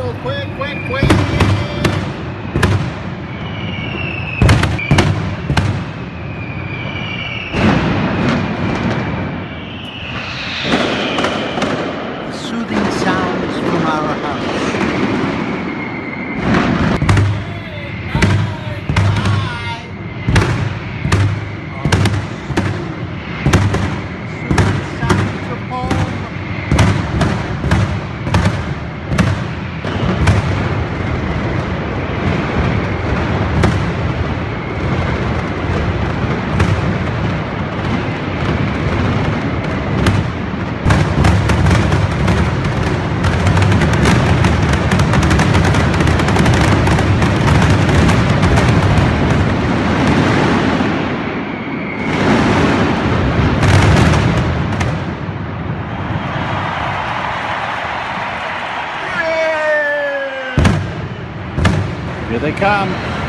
tornado, quick, quick, quick! The soothing sounds from our house. Soothing sounds of home. Here they come.